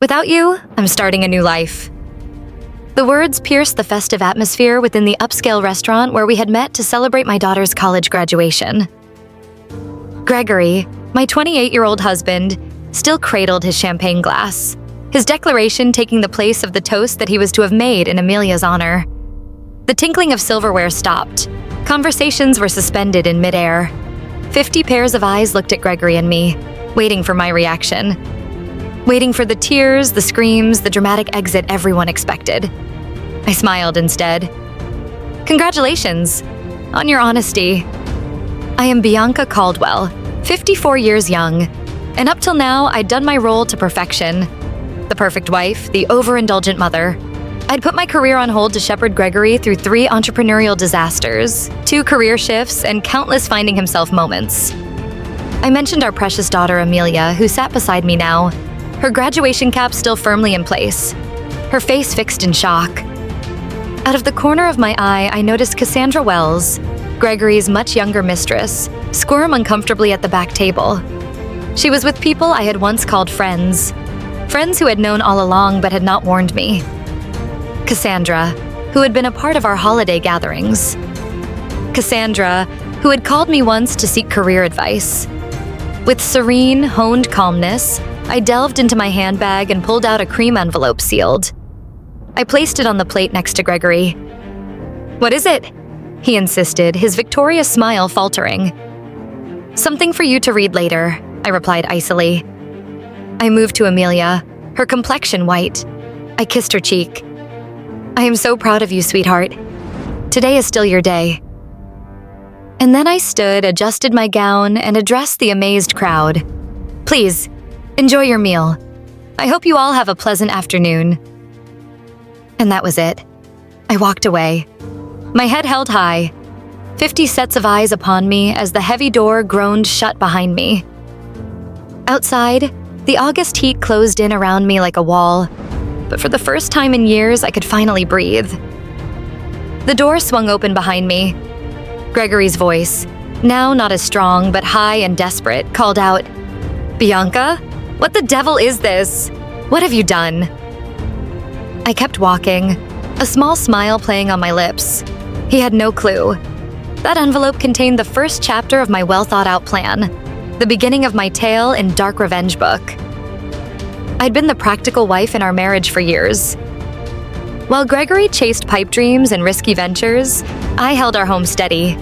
Without you, I'm starting a new life." The words pierced the festive atmosphere within the upscale restaurant where we had met to celebrate my daughter's college graduation. Gregory, my 28-year-old husband, still cradled his champagne glass, his declaration taking the place of the toast that he was to have made in Amelia's honor. The tinkling of silverware stopped. Conversations were suspended in midair. 50 pairs of eyes looked at Gregory and me, waiting for my reaction. Waiting for the tears, the screams, the dramatic exit everyone expected. I smiled instead. "Congratulations on your honesty. I am Bianca Caldwell, 54 years young, and up till now, I'd done my role to perfection. The perfect wife, the overindulgent mother. I'd put my career on hold to shepherd Gregory through 3 entrepreneurial disasters, 2 career shifts, and countless finding himself moments." I mentioned our precious daughter Amelia, who sat beside me now, her graduation cap still firmly in place, her face fixed in shock. Out of the corner of my eye, I noticed Cassandra Wells, Gregory's much younger mistress, squirm uncomfortably at the back table. She was with people I had once called friends who had known all along but had not warned me. Cassandra, who had been a part of our holiday gatherings. Cassandra, who had called me once to seek career advice. With serene, honed calmness, I delved into my handbag and pulled out a cream envelope sealed. I placed it on the plate next to Gregory. "What is it?" he insisted, his victorious smile faltering. "Something for you to read later," I replied icily. I moved to Amelia, her complexion white. I kissed her cheek. "I am so proud of you, sweetheart. Today is still your day." And then I stood, adjusted my gown, and addressed the amazed crowd. "Please, enjoy your meal. I hope you all have a pleasant afternoon." And that was it. I walked away, my head held high, 50 sets of eyes upon me as the heavy door groaned shut behind me. Outside, the August heat closed in around me like a wall, but for the first time in years, I could finally breathe. The door swung open behind me. Gregory's voice, now not as strong but high and desperate, called out, "Bianca, what the devil is this? What have you done?" I kept walking, a small smile playing on my lips. He had no clue. That envelope contained the first chapter of my well-thought-out plan, the beginning of my tale in dark revenge book. I'd been the practical wife in our marriage for years. While Gregory chased pipe dreams and risky ventures, I held our home steady.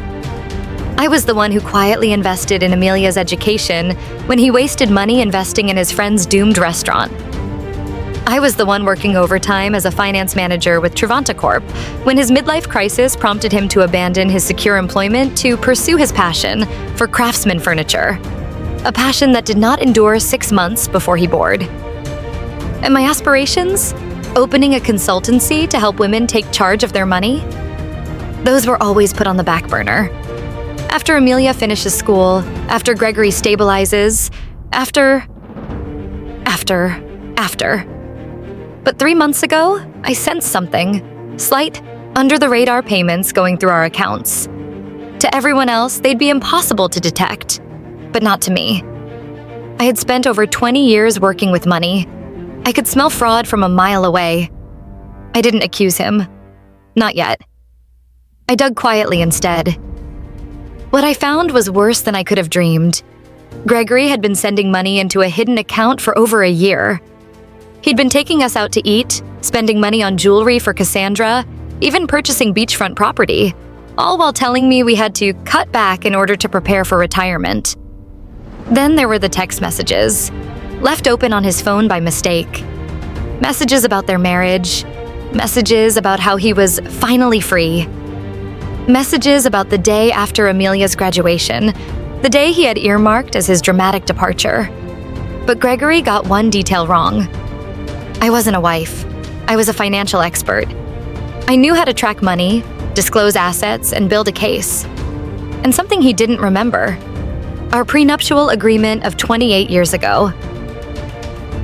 I was the one who quietly invested in Amelia's education when he wasted money investing in his friend's doomed restaurant. I was the one working overtime as a finance manager with Trevanta Corp when his midlife crisis prompted him to abandon his secure employment to pursue his passion for craftsman furniture, a passion that did not endure 6 months before he bored. And my aspirations? Opening a consultancy to help women take charge of their money? Those were always put on the back burner. After Amelia finishes school, after Gregory stabilizes, after. But 3 months ago, I sensed something. Slight, under-the-radar payments going through our accounts. To everyone else, they'd be impossible to detect. But not to me. I had spent over 20 years working with money. I could smell fraud from a mile away. I didn't accuse him. Not yet. I dug quietly instead. What I found was worse than I could have dreamed. Gregory had been sending money into a hidden account for over a year. He'd been taking us out to eat, spending money on jewelry for Cassandra, even purchasing beachfront property, all while telling me we had to cut back in order to prepare for retirement. Then there were the text messages, left open on his phone by mistake. Messages about their marriage, messages about how he was finally free. Messages about the day after Amelia's graduation, the day he had earmarked as his dramatic departure. But Gregory got one detail wrong. I wasn't a wife. I was a financial expert. I knew how to track money, disclose assets, and build a case. And something he didn't remember: our prenuptial agreement of 28 years ago.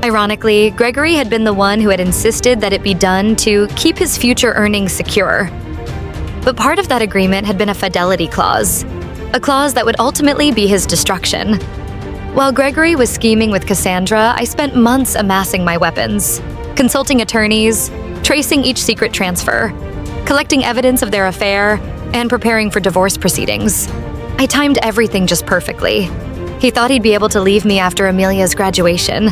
Ironically, Gregory had been the one who had insisted that it be done to keep his future earnings secure. But part of that agreement had been a fidelity clause, a clause that would ultimately be his destruction. While Gregory was scheming with Cassandra, I spent months amassing my weapons, consulting attorneys, tracing each secret transfer, collecting evidence of their affair, and preparing for divorce proceedings. I timed everything just perfectly. He thought he'd be able to leave me after Amelia's graduation,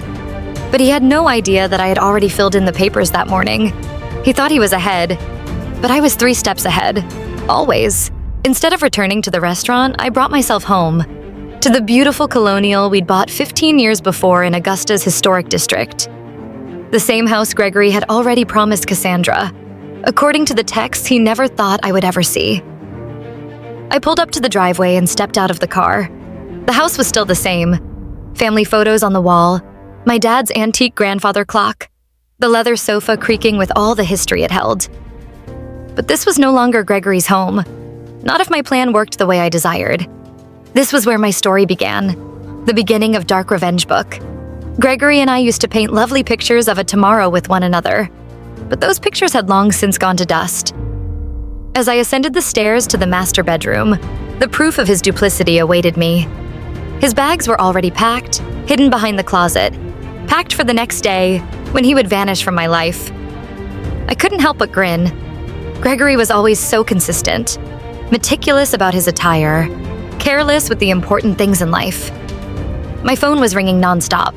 but he had no idea that I had already filled in the papers that morning. He thought he was ahead, but I was 3 steps ahead, always. Instead of returning to the restaurant, I brought myself home, to the beautiful colonial we'd bought 15 years before in Augusta's historic district. The same house Gregory had already promised Cassandra, according to the texts he never thought I would ever see. I pulled up to the driveway and stepped out of the car. The house was still the same. Family photos on the wall, my dad's antique grandfather clock, the leather sofa creaking with all the history it held. But this was no longer Gregory's home. Not if my plan worked the way I desired. This was where my story began, the beginning of Dark Revenge Book. Gregory and I used to paint lovely pictures of a tomorrow with one another, but those pictures had long since gone to dust. As I ascended the stairs to the master bedroom, the proof of his duplicity awaited me. His bags were already packed, hidden behind the closet, packed for the next day, when he would vanish from my life. I couldn't help but grin. Gregory was always so consistent, meticulous about his attire, careless with the important things in life. My phone was ringing nonstop.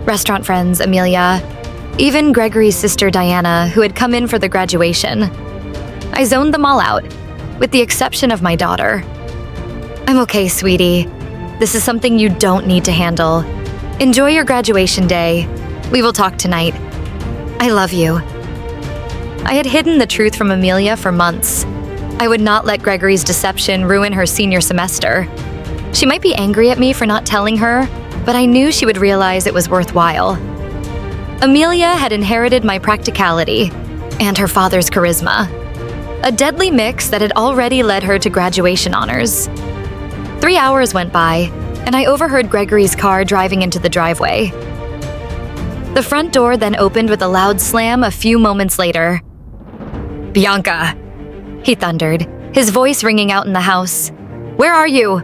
Restaurant friends, Amelia, even Gregory's sister Diana, who had come in for the graduation. I zoned them all out, with the exception of my daughter. "I'm okay, sweetie. This is something you don't need to handle. Enjoy your graduation day. We will talk tonight. I love you." I had hidden the truth from Amelia for months. I would not let Gregory's deception ruin her senior semester. She might be angry at me for not telling her, but I knew she would realize it was worthwhile. Amelia had inherited my practicality and her father's charisma, a deadly mix that had already led her to graduation honors. 3 hours went by, and I overheard Gregory's car driving into the driveway. The front door then opened with a loud slam a few moments later. "Bianca!" he thundered, his voice ringing out in the house. "Where are you?"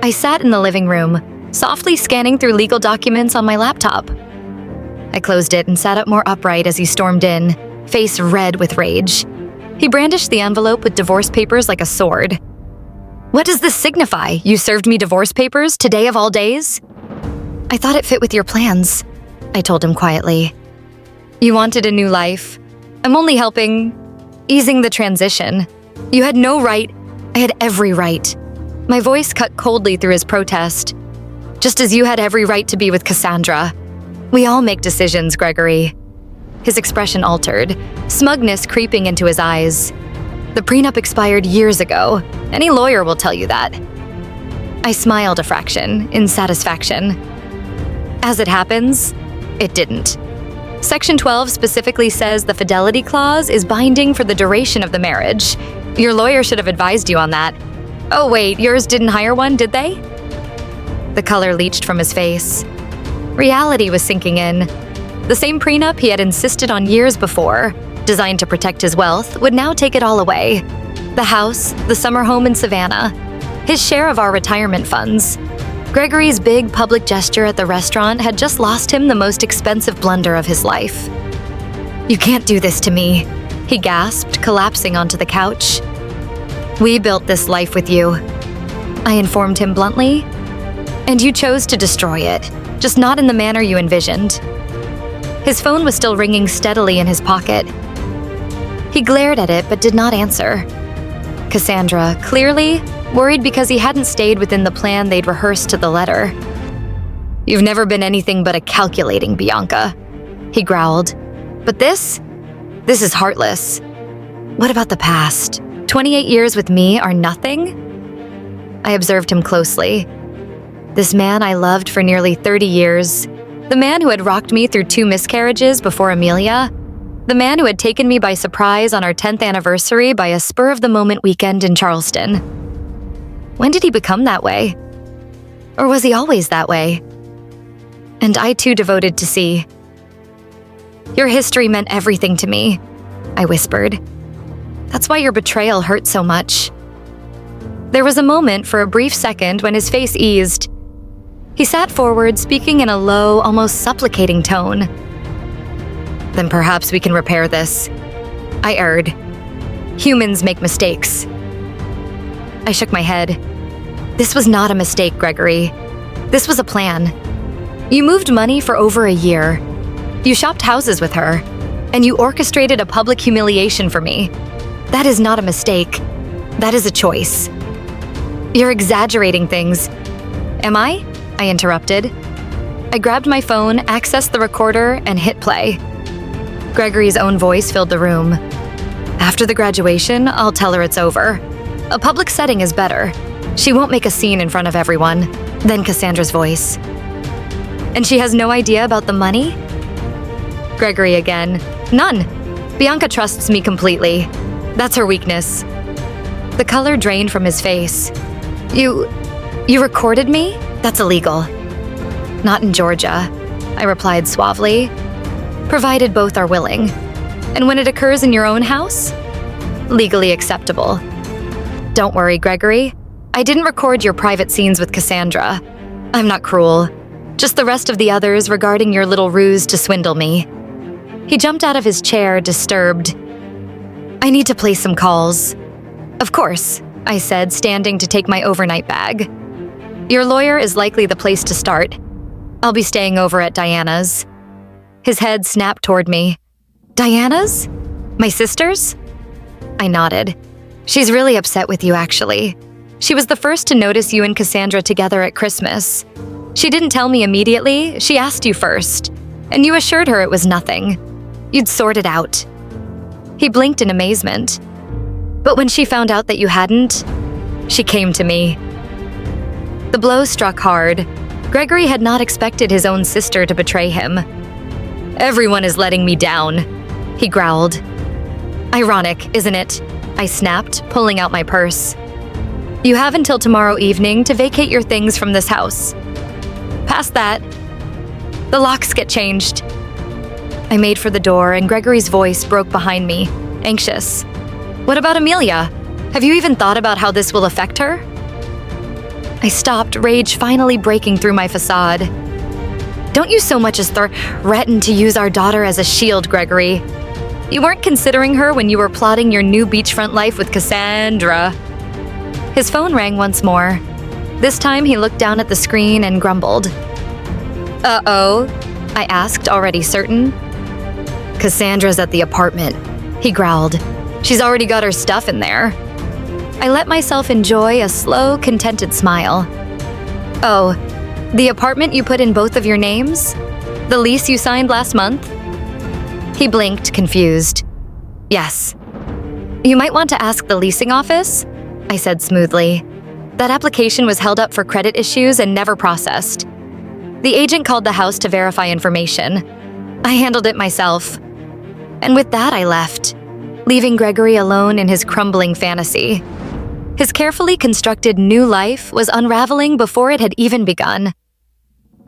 I sat in the living room, softly scanning through legal documents on my laptop. I closed it and sat up more upright as he stormed in, face red with rage. He brandished the envelope with divorce papers like a sword. "What does this signify? You served me divorce papers today of all days?" "I thought it fit with your plans," I told him quietly. "You wanted a new life. I'm only helping, easing the transition. You had no right. I had every right." My voice cut coldly through his protest. "Just as you had every right to be with Cassandra. We all make decisions, Gregory." His expression altered, smugness creeping into his eyes. "The prenup expired years ago. Any lawyer will tell you that." I smiled a fraction, in satisfaction. As it happens, it didn't. Section 12 specifically says the fidelity clause is binding for the duration of the marriage. Your lawyer should have advised you on that. Oh wait, yours didn't hire one, did they? The color leached from his face. Reality was sinking in. The same prenup he had insisted on years before, designed to protect his wealth, would now take it all away. The house, the summer home in Savannah, his share of our retirement funds. Gregory's big public gesture at the restaurant had just lost him the most expensive blunder of his life. "You can't do this to me," he gasped, collapsing onto the couch. "We built this life with you," I informed him bluntly. "And you chose to destroy it, just not in the manner you envisioned." His phone was still ringing steadily in his pocket. He glared at it but did not answer. Cassandra, clearly, worried because he hadn't stayed within the plan they'd rehearsed to the letter. "You've never been anything but a calculating Bianca," he growled. "But this is heartless. What about the past? 28 years with me are nothing?" I observed him closely. This man I loved for nearly 30 years, the man who had rocked me through 2 miscarriages before Amelia, the man who had taken me by surprise on our 10th anniversary by a spur-of-the-moment weekend in Charleston. When did he become that way? Or was he always that way? And I too devoted to see. "Your history meant everything to me," I whispered. "That's why your betrayal hurt so much." There was a moment for a brief second when his face eased. He sat forward, speaking in a low, almost supplicating tone. Then perhaps we can repair this. I erred. Humans make mistakes. I shook my head. This was not a mistake, Gregory. This was a plan. You moved money for over a year. You shopped houses with her, and you orchestrated a public humiliation for me. That is not a mistake. That is a choice. You're exaggerating things. Am I? I interrupted. I grabbed my phone, accessed the recorder, and hit play. Gregory's own voice filled the room. After the graduation, I'll tell her it's over. A public setting is better. She won't make a scene in front of everyone. Then Cassandra's voice. And she has no idea about the money? Gregory again. None. Bianca trusts me completely. That's her weakness. The color drained from his face. You recorded me? That's illegal. Not in Georgia, I replied suavely. Provided both are willing. And when it occurs in your own house? Legally acceptable. Don't worry, Gregory. I didn't record your private scenes with Cassandra. I'm not cruel. Just the rest of the others regarding your little ruse to swindle me. He jumped out of his chair, disturbed. I need to place some calls. Of course, I said, standing to take my overnight bag. Your lawyer is likely the place to start. I'll be staying over at Diana's. His head snapped toward me. Diana's? My sister's? I nodded. She's really upset with you, actually. She was the first to notice you and Cassandra together at Christmas. She didn't tell me immediately, she asked you first, and you assured her it was nothing. You'd sort it out. He blinked in amazement. But when she found out that you hadn't, she came to me. The blow struck hard. Gregory had not expected his own sister to betray him. Everyone is letting me down, he growled. Ironic, isn't it? I snapped, pulling out my purse. You have until tomorrow evening to vacate your things from this house. Past that, the locks get changed. I made for the door, and Gregory's voice broke behind me, anxious. What about Amelia? Have you even thought about how this will affect her? I stopped, rage finally breaking through my facade. Don't you so much as threaten to use our daughter as a shield, Gregory. You weren't considering her when you were plotting your new beachfront life with Cassandra. His phone rang once more. This time he looked down at the screen and grumbled. Uh-oh? I asked, already certain. Cassandra's at the apartment, he growled. She's already got her stuff in there. I let myself enjoy a slow, contented smile. Oh, the apartment you put in both of your names? The lease you signed last month? He blinked, confused. Yes. You might want to ask the leasing office, I said smoothly. That application was held up for credit issues and never processed. The agent called the house to verify information. I handled it myself. And with that, I left, leaving Gregory alone in his crumbling fantasy. His carefully constructed new life was unraveling before it had even begun.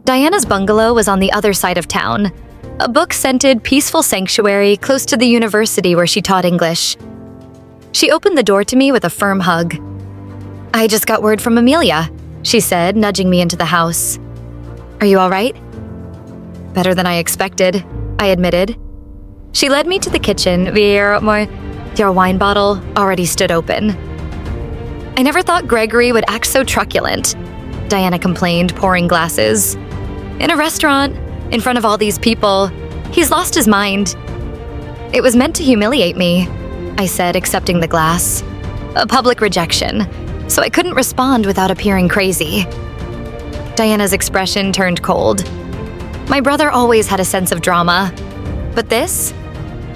Diana's bungalow was on the other side of town, a book-scented, peaceful sanctuary close to the university where she taught English. She opened the door to me with a firm hug. I just got word from Amelia, she said, nudging me into the house. Are you all right? Better than I expected, I admitted. She led me to the kitchen where your wine bottle already stood open. I never thought Gregory would act so truculent, Diana complained, pouring glasses. In a restaurant, in front of all these people, he's lost his mind. It was meant to humiliate me, I said, accepting the glass. A public rejection, so I couldn't respond without appearing crazy. Diana's expression turned cold. My brother always had a sense of drama, but this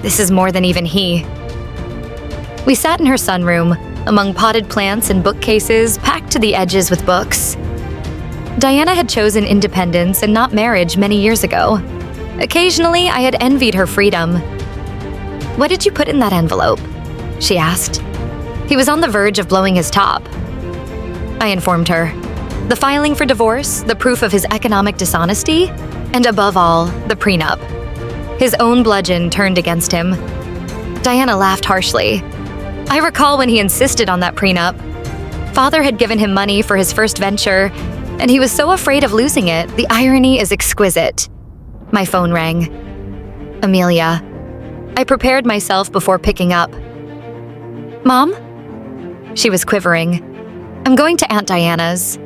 is more than even he. We sat in her sunroom, among potted plants and bookcases packed to the edges with books. Diana had chosen independence and not marriage many years ago. Occasionally, I had envied her freedom. What did you put in that envelope? She asked. He was on the verge of blowing his top. I informed her. The filing for divorce, the proof of his economic dishonesty, and above all, the prenup. His own bludgeon turned against him. Diana laughed harshly. I recall when he insisted on that prenup. Father had given him money for his first venture, And he was so afraid of losing it, the irony is exquisite. My phone rang. Amelia. I prepared myself before picking up. Mom? She was quivering. I'm going to Aunt Diana's.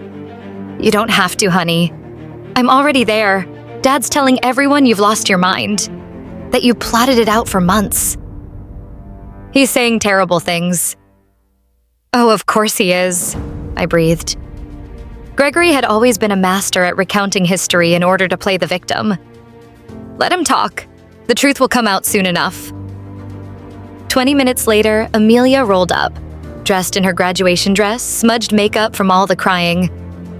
You don't have to, honey. I'm already there. Dad's telling everyone you've lost your mind. That you plotted it out for months. He's saying terrible things. Oh, of course he is, I breathed. Gregory had always been a master at recounting history in order to play the victim. Let him talk. The truth will come out soon enough. 20 minutes later, Amelia rolled up, dressed in her graduation dress, smudged makeup from all the crying.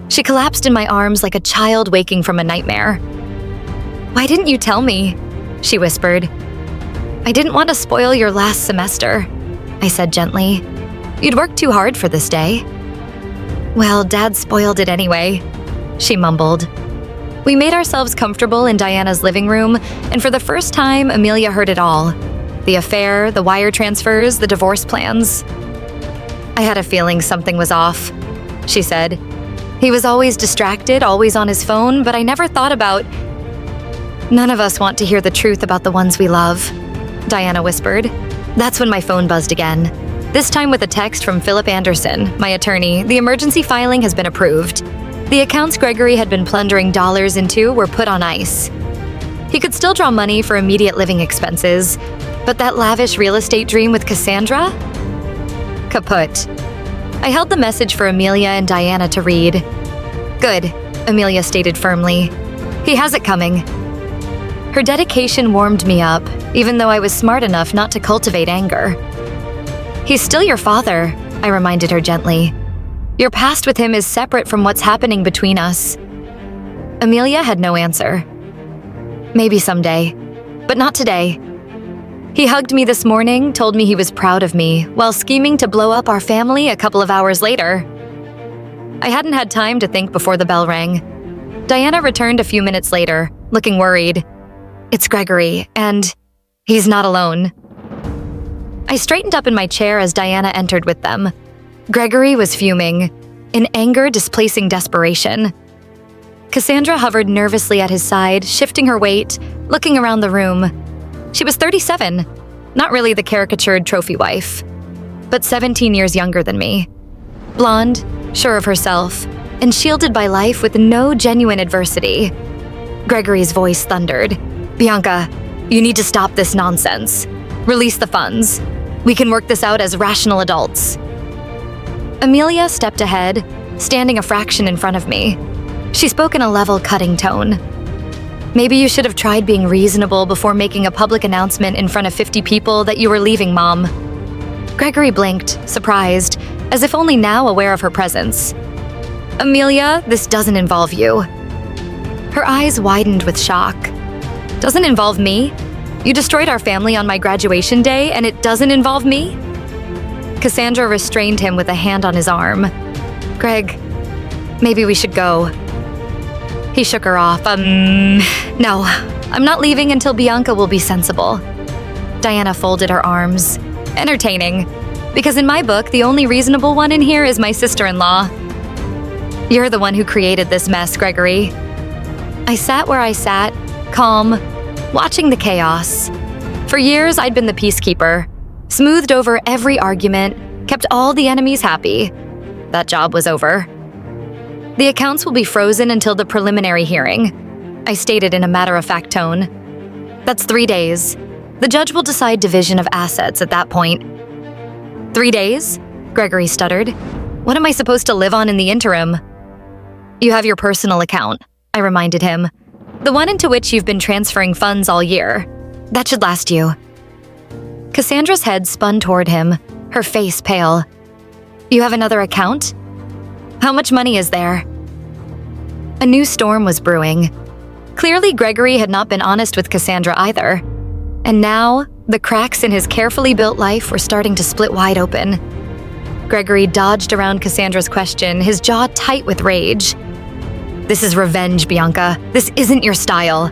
She collapsed in my arms like a child waking from a nightmare. Why didn't you tell me? She whispered. I didn't want to spoil your last semester, I said gently. You'd worked too hard for this day. Well, Dad spoiled it anyway, she mumbled. We made ourselves comfortable in Diana's living room, and for the first time, Amelia heard it all. The affair, the wire transfers, the divorce plans. I had a feeling something was off, she said. He was always distracted, always on his phone, but I never thought about… None of us want to hear the truth about the ones we love, Diana whispered. That's when my phone buzzed again. This time with a text from Philip Anderson, my attorney. The emergency filing has been approved. The accounts Gregory had been plundering dollars into were put on ice. He could still draw money for immediate living expenses, but that lavish real estate dream with Cassandra? Kaput. I held the message for Amelia and Diana to read. Good, Amelia stated firmly. He has it coming. Her dedication warmed me up, even though I was smart enough not to cultivate anger. He's still your father, I reminded her gently. Your past with him is separate from what's happening between us. Amelia had no answer. Maybe someday, but not today. He hugged me this morning, told me he was proud of me, while scheming to blow up our family a couple of hours later. I hadn't had time to think before the bell rang. Diana returned a few minutes later, looking worried. It's Gregory, and he's not alone. I straightened up in my chair as Diana entered with them. Gregory was fuming, in anger displacing desperation. Cassandra hovered nervously at his side, shifting her weight, looking around the room. She was 37, not really the caricatured trophy wife, but 17 years younger than me. Blonde, sure of herself, and shielded by life with no genuine adversity. Gregory's voice thundered. Bianca, you need to stop this nonsense. Release the funds. We can work this out as rational adults. Amelia stepped ahead, standing a fraction in front of me. She spoke in a level, cutting tone. Maybe you should have tried being reasonable before making a public announcement in front of 50 people that you were leaving, Mom. Gregory blinked, surprised, as if only now aware of her presence. Amelia, this doesn't involve you. Her eyes widened with shock. Doesn't involve me? You destroyed our family on my graduation day, and it doesn't involve me? Cassandra restrained him with a hand on his arm. Greg, maybe we should go. He shook her off. No, I'm not leaving until Bianca will be sensible. Diana folded her arms. Entertaining, because in my book, the only reasonable one in here is my sister-in-law. You're the one who created this mess, Gregory. I sat where I sat, calm, watching the chaos. For years, I'd been the peacekeeper, smoothed over every argument, kept all the enemies happy. That job was over. The accounts will be frozen until the preliminary hearing, I stated in a matter-of-fact tone. That's 3 days. The judge will decide division of assets at that point. 3 days? Gregory stuttered. What am I supposed to live on in the interim? You have your personal account, I reminded him. The one into which you've been transferring funds all year. That should last you. Cassandra's head spun toward him, her face pale. You have another account? How much money is there? A new storm was brewing. Clearly, Gregory had not been honest with Cassandra either. And now, the cracks in his carefully built life were starting to split wide open. Gregory dodged around Cassandra's question, his jaw tight with rage. This is revenge, Bianca. This isn't your style.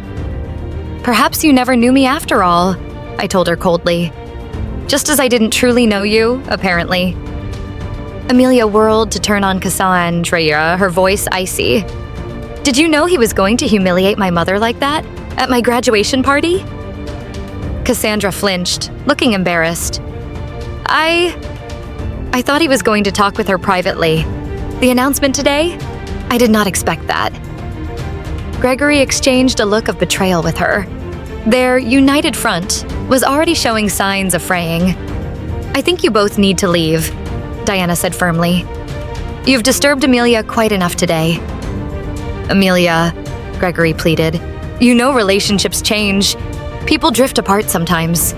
Perhaps you never knew me after all, I told her coldly. Just as I didn't truly know you, apparently. Amelia whirled to turn on Cassandra, her voice icy. "Did you know he was going to humiliate my mother like that? At my graduation party?" Cassandra flinched, looking embarrassed. I thought he was going to talk with her privately. The announcement today? I did not expect that." Gregory exchanged a look of betrayal with her. Their united front was already showing signs of fraying. "I think you both need to leave," Diana said firmly. "You've disturbed Amelia quite enough today." "Amelia," Gregory pleaded, "you know relationships change. People drift apart sometimes."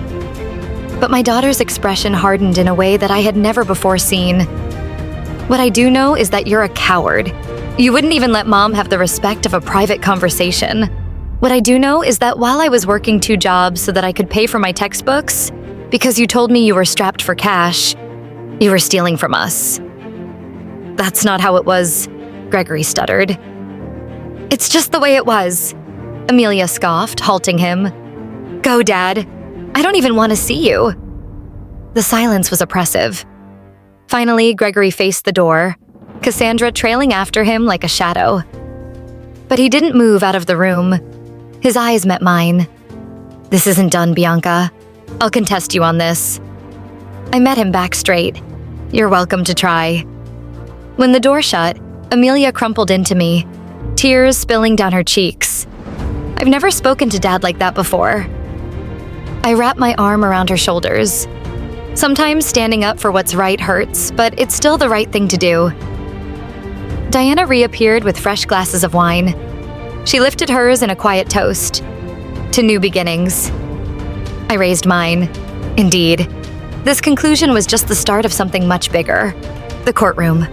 But my daughter's expression hardened in a way that I had never before seen. "What I do know is that you're a coward. You wouldn't even let Mom have the respect of a private conversation. What I do know is that while I was working 2 jobs so that I could pay for my textbooks, because you told me you were strapped for cash, you were stealing from us." "That's not how it was," Gregory stuttered. "It's just the way it was," Amelia scoffed, halting him. "Go, Dad. I don't even want to see you." The silence was oppressive. Finally, Gregory faced the door, Cassandra trailing after him like a shadow. But he didn't move out of the room. His eyes met mine. "This isn't done, Bianca. I'll contest you on this." I met him back straight. "You're welcome to try." When the door shut, Amelia crumpled into me, tears spilling down her cheeks. I've never spoken to Dad like that before. I wrapped my arm around her shoulders. Sometimes standing up for what's right hurts, but it's still the right thing to do. Diana reappeared with fresh glasses of wine. She lifted hers in a quiet toast. "To new beginnings." I raised mine. Indeed, this conclusion was just the start of something much bigger. The courtroom.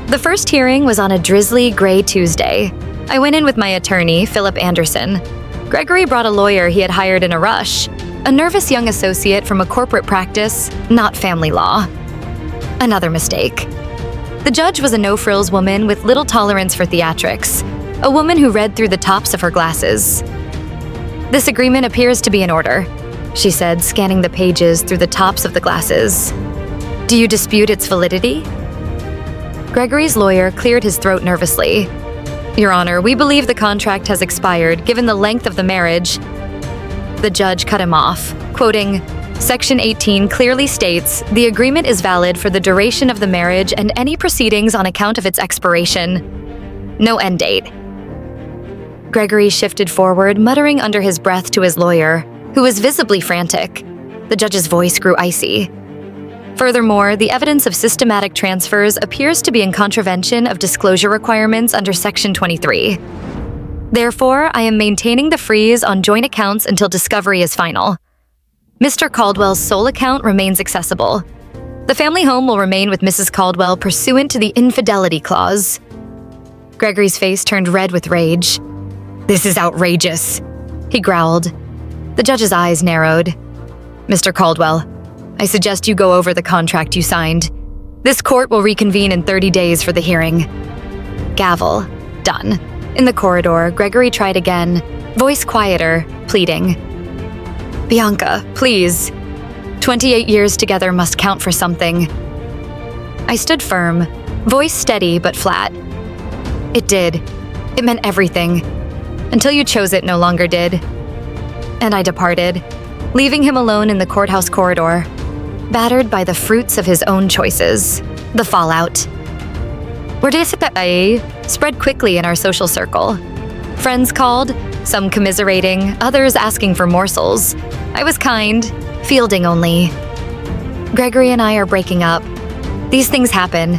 The first hearing was on a drizzly gray Tuesday. I went in with my attorney, Philip Anderson. Gregory brought a lawyer he had hired in a rush, a nervous young associate from a corporate practice, not family law. Another mistake. The judge was a no-frills woman with little tolerance for theatrics, a woman who read through the tops of her glasses. "This agreement appears to be in order," she said, scanning the pages through the tops of the glasses. "Do you dispute its validity?" Gregory's lawyer cleared his throat nervously. "Your Honor, we believe the contract has expired given the length of the marriage." The judge cut him off, quoting, "Section 18 clearly states, the agreement is valid for the duration of the marriage and any proceedings on account of its expiration. No end date." Gregory shifted forward, muttering under his breath to his lawyer, who was visibly frantic. The judge's voice grew icy. Furthermore, the evidence of systematic transfers appears to be in contravention of disclosure requirements under Section 23. Therefore, I am maintaining the freeze on joint accounts until discovery is final. Mr. Caldwell's sole account remains accessible. The family home will remain with Mrs. Caldwell pursuant to the infidelity clause. Gregory's face turned red with rage. "This is outrageous," he growled. The judge's eyes narrowed. "Mr. Caldwell, I suggest you go over the contract you signed. This court will reconvene in 30 days for the hearing." Gavel. Done. In the corridor, Gregory tried again, voice quieter, pleading. "Bianca, please. 28 years together must count for something." I stood firm, voice steady but flat. "It did. It meant everything. Until you chose it no longer did." And I departed, leaving him alone in the courthouse corridor, battered by the fruits of his own choices, the fallout. Word spread quickly in our social circle. Friends called, some commiserating, others asking for morsels. I was kind, fielding only. "Gregory and I are breaking up. These things happen."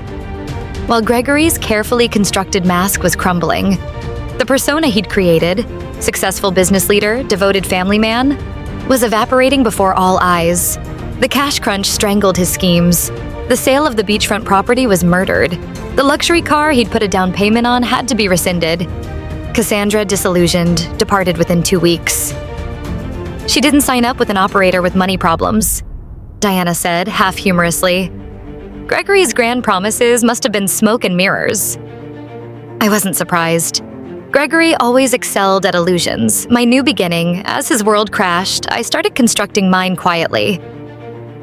While Gregory's carefully constructed mask was crumbling, the persona he'd created, successful business leader, devoted family man, was evaporating before all eyes. The cash crunch strangled his schemes. The sale of the beachfront property was murdered. The luxury car he'd put a down payment on had to be rescinded. Cassandra, disillusioned, departed within 2 weeks. "She didn't sign up with an operator with money problems," Diana said, half humorously. Gregory's grand promises must have been smoke and mirrors. I wasn't surprised. Gregory always excelled at illusions. My new beginning, as his world crashed, I started constructing mine quietly.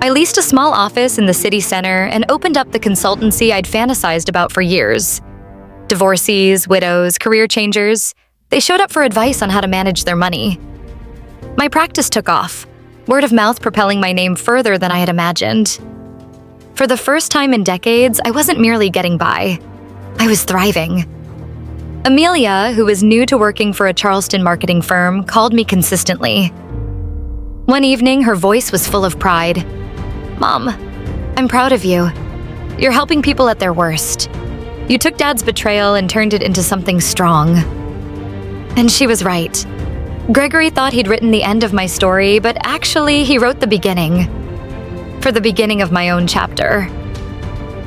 I leased a small office in the city center and opened up the consultancy I'd fantasized about for years. Divorcees, widows, career changers, they showed up for advice on how to manage their money. My practice took off, word of mouth propelling my name further than I had imagined. For the first time in decades, I wasn't merely getting by. I was thriving. Amelia, who was new to working for a Charleston marketing firm, called me consistently. One evening, her voice was full of pride. "Mom, I'm proud of you. You're helping people at their worst. You took Dad's betrayal and turned it into something strong." And she was right. Gregory thought he'd written the end of my story, but actually he wrote the beginning. For the beginning of my own chapter.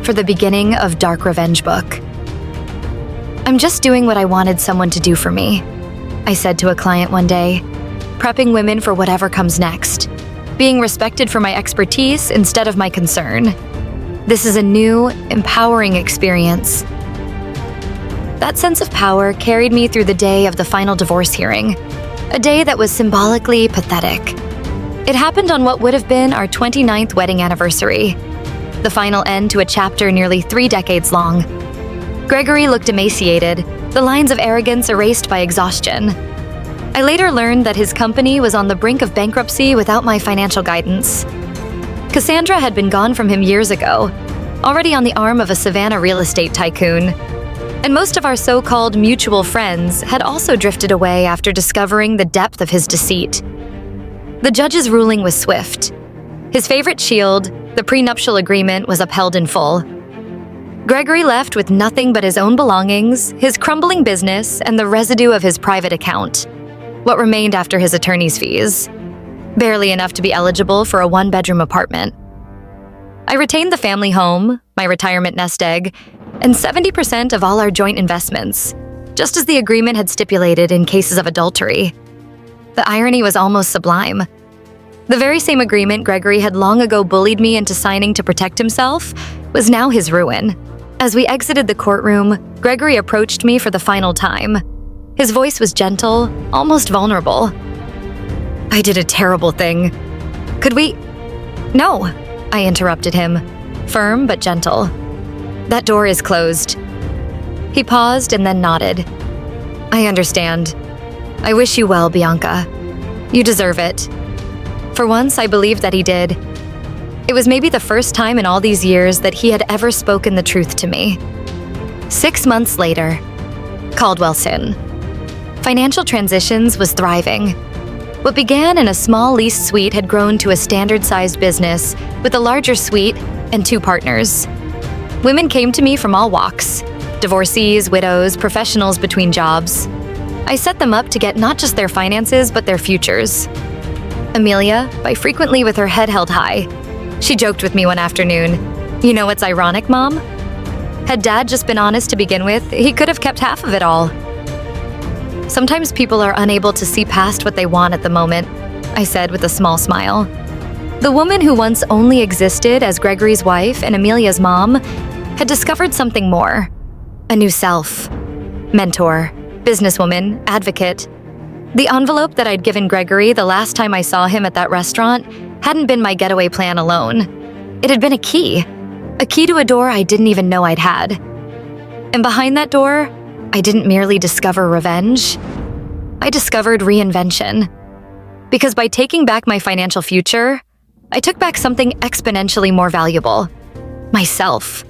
For the beginning of Dark Revenge Book. "I'm just doing what I wanted someone to do for me," I said to a client one day, prepping women for whatever comes next, being respected for my expertise instead of my concern. This is a new, empowering experience. That sense of power carried me through the day of the final divorce hearing, a day that was symbolically pathetic. It happened on what would have been our 29th wedding anniversary, the final end to a chapter nearly 3 decades long. Gregory looked emaciated, the lines of arrogance erased by exhaustion. I later learned that his company was on the brink of bankruptcy without my financial guidance. Cassandra had been gone from him years ago, already on the arm of a Savannah real estate tycoon. And most of our so-called mutual friends had also drifted away after discovering the depth of his deceit. The judge's ruling was swift. His favorite shield, the prenuptial agreement, was upheld in full. Gregory left with nothing but his own belongings, his crumbling business, and the residue of his private account. What remained after his attorney's fees. Barely enough to be eligible for a 1-bedroom apartment. I retained the family home, my retirement nest egg, and 70% of all our joint investments, just as the agreement had stipulated in cases of adultery. The irony was almost sublime. The very same agreement Gregory had long ago bullied me into signing to protect himself was now his ruin. As we exited the courtroom, Gregory approached me for the final time. His voice was gentle, almost vulnerable. "I did a terrible thing. Could we—" "No," I interrupted him, firm but gentle. "That door is closed." He paused and then nodded. "I understand. I wish you well, Bianca. You deserve it." For once, I believed that he did. It was maybe the first time in all these years that he had ever spoken the truth to me. 6 months later, Caldwell-Sin. Financial Transitions was thriving. What began in a small leased suite had grown to a standard-sized business with a larger suite and 2 partners. Women came to me from all walks, divorcees, widows, professionals between jobs. I set them up to get not just their finances, but their futures. Amelia, by frequently with her head held high. She joked with me one afternoon, "You know what's ironic, Mom? Had Dad just been honest to begin with, he could have kept half of it all." "Sometimes people are unable to see past what they want at the moment," I said with a small smile. The woman who once only existed as Gregory's wife and Amelia's mom had discovered something more. A new self. Mentor, businesswoman, advocate. The envelope that I'd given Gregory the last time I saw him at that restaurant hadn't been my getaway plan alone. It had been a key to a door I didn't even know I'd had. And behind that door, I didn't merely discover revenge. I discovered reinvention. Because by taking back my financial future, I took back something exponentially more valuable. Myself.